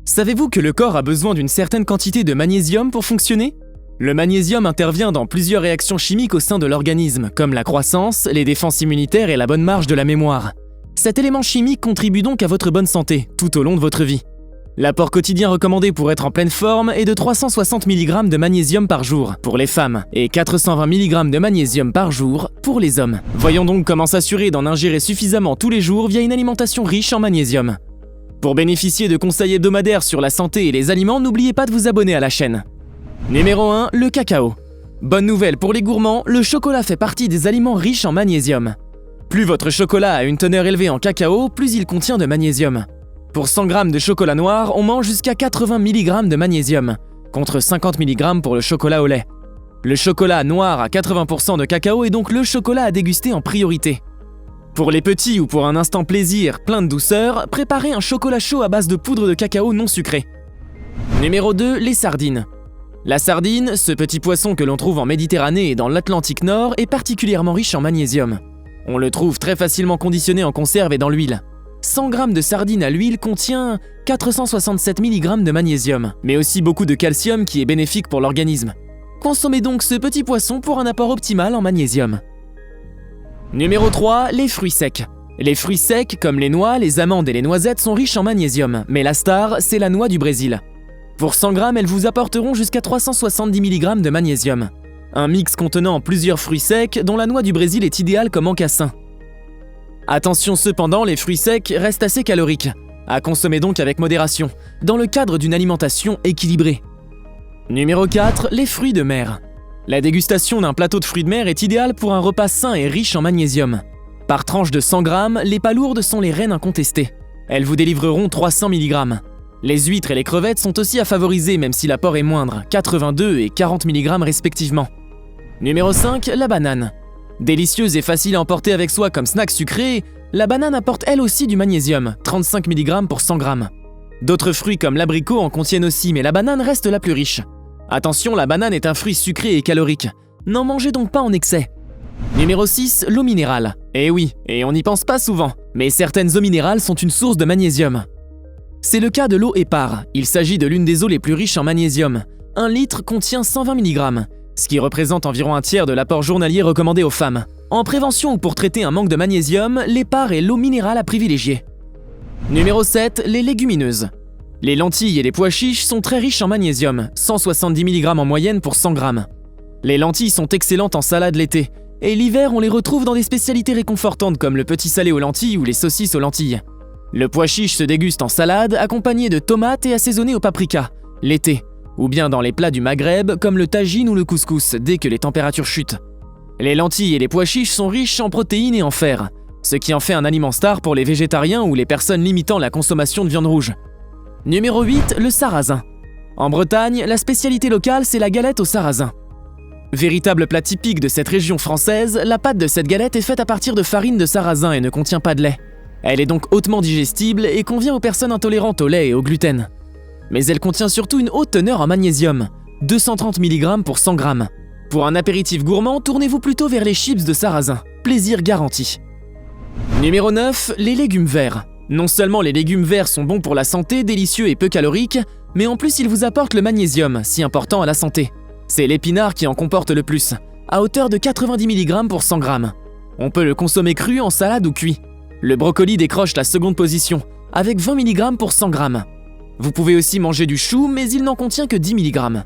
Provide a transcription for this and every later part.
Savez-vous que le corps a besoin d'une certaine quantité de magnésium pour fonctionner ? Le magnésium intervient dans plusieurs réactions chimiques au sein de l'organisme, comme la croissance, les défenses immunitaires et la bonne marche de la mémoire. Cet élément chimique contribue donc à votre bonne santé, tout au long de votre vie. L'apport quotidien recommandé pour être en pleine forme est de 360 mg de magnésium par jour pour les femmes et 420 mg de magnésium par jour pour les hommes. Voyons donc comment s'assurer d'en ingérer suffisamment tous les jours via une alimentation riche en magnésium. Pour bénéficier de conseils hebdomadaires sur la santé et les aliments, n'oubliez pas de vous abonner à la chaîne. Numéro 1, le cacao. Bonne nouvelle pour les gourmands, le chocolat fait partie des aliments riches en magnésium. Plus votre chocolat a une teneur élevée en cacao, plus il contient de magnésium. Pour 100 g de chocolat noir, on mange jusqu'à 80 mg de magnésium, contre 50 mg pour le chocolat au lait. Le chocolat noir à 80% de cacao est donc le chocolat à déguster en priorité. Pour les petits ou pour un instant plaisir plein de douceur, préparez un chocolat chaud à base de poudre de cacao non sucrée. Numéro 2, les sardines. La sardine, ce petit poisson que l'on trouve en Méditerranée et dans l'Atlantique Nord, est particulièrement riche en magnésium. On le trouve très facilement conditionné en conserve et dans l'huile. 100 g de sardines à l'huile contient 467 mg de magnésium, mais aussi beaucoup de calcium qui est bénéfique pour l'organisme. Consommez donc ce petit poisson pour un apport optimal en magnésium. Numéro 3, les fruits secs. Les fruits secs, comme les noix, les amandes et les noisettes, sont riches en magnésium, mais la star, c'est la noix du Brésil. Pour 100 g, elles vous apporteront jusqu'à 370 mg de magnésium. Un mix contenant plusieurs fruits secs, dont la noix du Brésil est idéale comme encassin. Attention cependant, les fruits secs restent assez caloriques, à consommer donc avec modération, dans le cadre d'une alimentation équilibrée. Numéro 4, les fruits de mer. La dégustation d'un plateau de fruits de mer est idéale pour un repas sain et riche en magnésium. Par tranche de 100 g, les palourdes sont les reines incontestées. Elles vous délivreront 300 mg. Les huîtres et les crevettes sont aussi à favoriser même si l'apport est moindre, 82 et 40 mg respectivement. Numéro 5, la banane. Délicieuse et facile à emporter avec soi comme snack sucré, la banane apporte elle aussi du magnésium, 35 mg pour 100 g. D'autres fruits comme l'abricot en contiennent aussi, mais la banane reste la plus riche. Attention, la banane est un fruit sucré et calorique. N'en mangez donc pas en excès. Numéro 6, l'eau minérale. Eh oui, et on n'y pense pas souvent, mais certaines eaux minérales sont une source de magnésium. C'est le cas de l'eau Épar. Il s'agit de l'une des eaux les plus riches en magnésium. 1 litre contient 120 mg, ce qui représente environ un tiers de l'apport journalier recommandé aux femmes. En prévention ou pour traiter un manque de magnésium, l'Épar est l'eau minérale à privilégier. Numéro 7, les légumineuses. Les lentilles et les pois chiches sont très riches en magnésium, 170 mg en moyenne pour 100 g. Les lentilles sont excellentes en salade l'été, et l'hiver on les retrouve dans des spécialités réconfortantes comme le petit salé aux lentilles ou les saucisses aux lentilles. Le pois chiche se déguste en salade, accompagné de tomates et assaisonné au paprika, l'été, ou bien dans les plats du Maghreb comme le tagine ou le couscous, dès que les températures chutent. Les lentilles et les pois chiches sont riches en protéines et en fer, ce qui en fait un aliment star pour les végétariens ou les personnes limitant la consommation de viande rouge. Numéro 8, le sarrasin. En Bretagne, la spécialité locale, c'est la galette au sarrasin. Véritable plat typique de cette région française, la pâte de cette galette est faite à partir de farine de sarrasin et ne contient pas de lait. Elle est donc hautement digestible et convient aux personnes intolérantes au lait et au gluten. Mais elle contient surtout une haute teneur en magnésium, 230 mg pour 100 g. Pour un apéritif gourmand, tournez-vous plutôt vers les chips de sarrasin. Plaisir garanti. Numéro 9, les légumes verts. Non seulement les légumes verts sont bons pour la santé, délicieux et peu caloriques, mais en plus ils vous apportent le magnésium, si important à la santé. C'est l'épinard qui en comporte le plus, à hauteur de 90 mg pour 100 g. On peut le consommer cru, en salade ou cuit. Le brocoli décroche la seconde position, avec 20 mg pour 100 g. Vous pouvez aussi manger du chou, mais il n'en contient que 10 mg.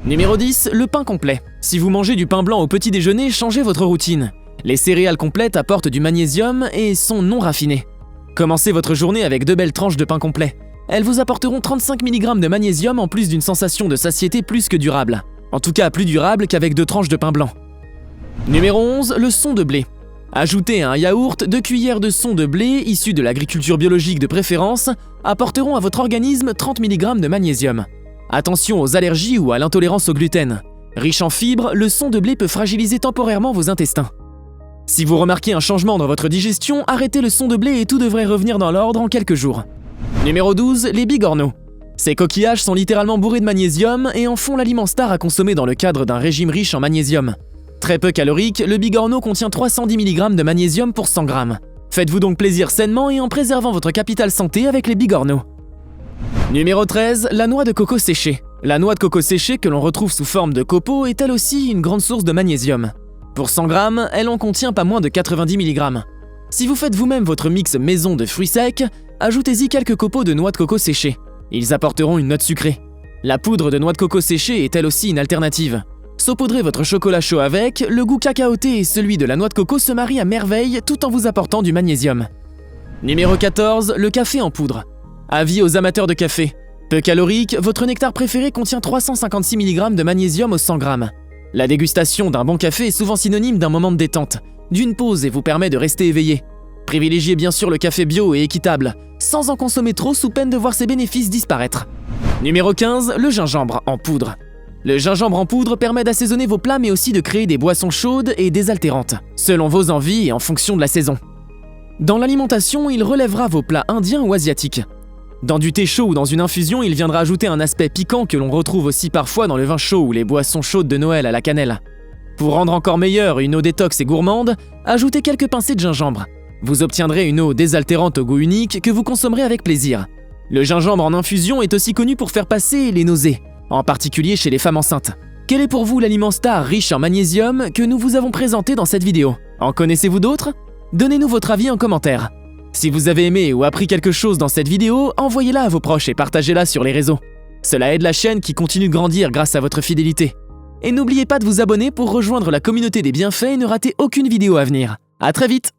Numéro 10, le pain complet. Si vous mangez du pain blanc au petit déjeuner, changez votre routine. Les céréales complètes apportent du magnésium et sont non raffinées. Commencez votre journée avec 2 belles tranches de pain complet. Elles vous apporteront 35 mg de magnésium en plus d'une sensation de satiété plus que durable. En tout cas plus durable qu'avec 2 tranches de pain blanc. Numéro 11, le son de blé. Ajoutez à un yaourt 2 cuillères de son de blé, issus de l'agriculture biologique de préférence, apporteront à votre organisme 30 mg de magnésium. Attention aux allergies ou à l'intolérance au gluten. Riche en fibres, le son de blé peut fragiliser temporairement vos intestins. Si vous remarquez un changement dans votre digestion, arrêtez le son de blé et tout devrait revenir dans l'ordre en quelques jours. Numéro 12, les bigorneaux. Ces coquillages sont littéralement bourrés de magnésium et en font l'aliment star à consommer dans le cadre d'un régime riche en magnésium. Très peu calorique, le bigorneau contient 310 mg de magnésium pour 100 g. Faites-vous donc plaisir sainement et en préservant votre capital santé avec les bigorneaux. Numéro 13, la noix de coco séchée. La noix de coco séchée que l'on retrouve sous forme de copeaux est elle aussi une grande source de magnésium. Pour 100 g, elle en contient pas moins de 90 mg. Si vous faites vous-même votre mix maison de fruits secs, ajoutez-y quelques copeaux de noix de coco séchée. Ils apporteront une note sucrée. La poudre de noix de coco séchée est elle aussi une alternative. Saupoudrez votre chocolat chaud avec, le goût cacaoté et celui de la noix de coco se marient à merveille tout en vous apportant du magnésium. Numéro 14, le café en poudre. Avis aux amateurs de café. Peu calorique, votre nectar préféré contient 356 mg de magnésium au 100 g. La dégustation d'un bon café est souvent synonyme d'un moment de détente, d'une pause et vous permet de rester éveillé. Privilégiez bien sûr le café bio et équitable, sans en consommer trop sous peine de voir ses bénéfices disparaître. Numéro 15, le gingembre en poudre. Le gingembre en poudre permet d'assaisonner vos plats mais aussi de créer des boissons chaudes et désaltérantes, selon vos envies et en fonction de la saison. Dans l'alimentation, il relèvera vos plats indiens ou asiatiques. Dans du thé chaud ou dans une infusion, il viendra ajouter un aspect piquant que l'on retrouve aussi parfois dans le vin chaud ou les boissons chaudes de Noël à la cannelle. Pour rendre encore meilleure une eau détox et gourmande, ajoutez quelques pincées de gingembre. Vous obtiendrez une eau désaltérante au goût unique que vous consommerez avec plaisir. Le gingembre en infusion est aussi connu pour faire passer les nausées, en particulier chez les femmes enceintes. Quel est pour vous l'aliment star riche en magnésium que nous vous avons présenté dans cette vidéo? En connaissez-vous d'autres? Donnez-nous votre avis en commentaire. Si vous avez aimé ou appris quelque chose dans cette vidéo, envoyez-la à vos proches et partagez-la sur les réseaux. Cela aide la chaîne qui continue de grandir grâce à votre fidélité. Et n'oubliez pas de vous abonner pour rejoindre la communauté des bienfaits et ne rater aucune vidéo à venir. À très vite!